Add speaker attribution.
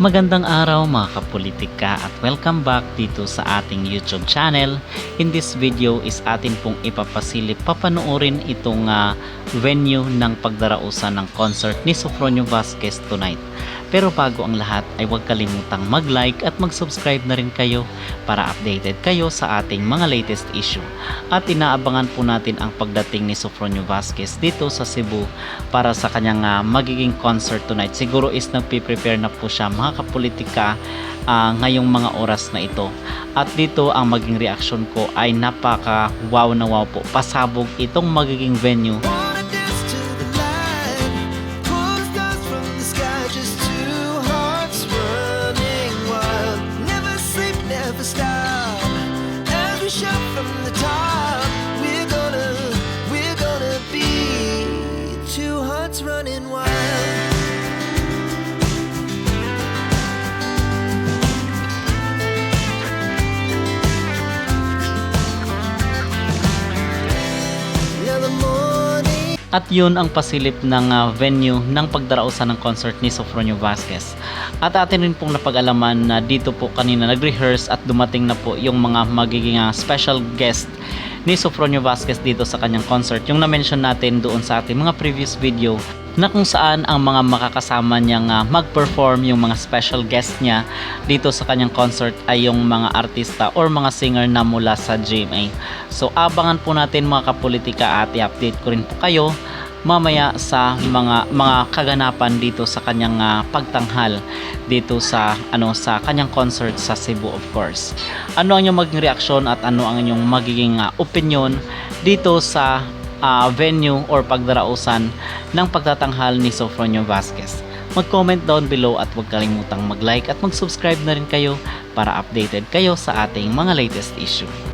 Speaker 1: Magandang araw mga kapolitika at welcome back dito sa ating YouTube channel. In this video is atin pong ipapasilip papanoorin itong venue ng pagdarausan ng concert ni Sofronio Vasquez tonight. Pero bago ang lahat ay huwag kalimutang mag-like at mag-subscribe na rin kayo para updated kayo sa ating mga latest issue. At inaabangan po natin ang pagdating ni Sofronio Vasquez dito sa Cebu para sa kanyang magiging concert tonight. Siguro is nagpe-prepare na po siya mga kapolitika ngayong mga oras na ito. At dito ang maging reaction ko ay napaka wow na wow po. Pasabog itong magiging venue.
Speaker 2: Running wild.
Speaker 1: At yun ang pasilip ng venue ng pagdarausan ng concert ni Sofronio Vasquez. At atin rin pong napag-alaman na dito po kanina nag-rehearse at dumating na po yung mga magiging special guest ni Sofronio Vasquez dito sa kanyang concert. Yung na-mention natin doon sa ating mga previous video na kung saan ang mga makakasama niyang mag-perform, yung mga special guest niya dito sa kanyang concert ay yung mga artista or mga singer na mula sa GMA. So abangan po natin mga kapolitika at i-update ko rin po kayo mamaya sa mga kaganapan dito sa kanyang pagtanghal dito sa sa kanyang concert sa Cebu, of course. Ano ang inyong maging reaksyon at ano ang inyong magiging opinion dito sa venue or pagdarausan ng pagtatanghal ni Sofronio Vasquez? Mag-comment down below at huwag kalimutang mag-like at mag-subscribe na rin kayo para updated kayo sa ating mga latest issue.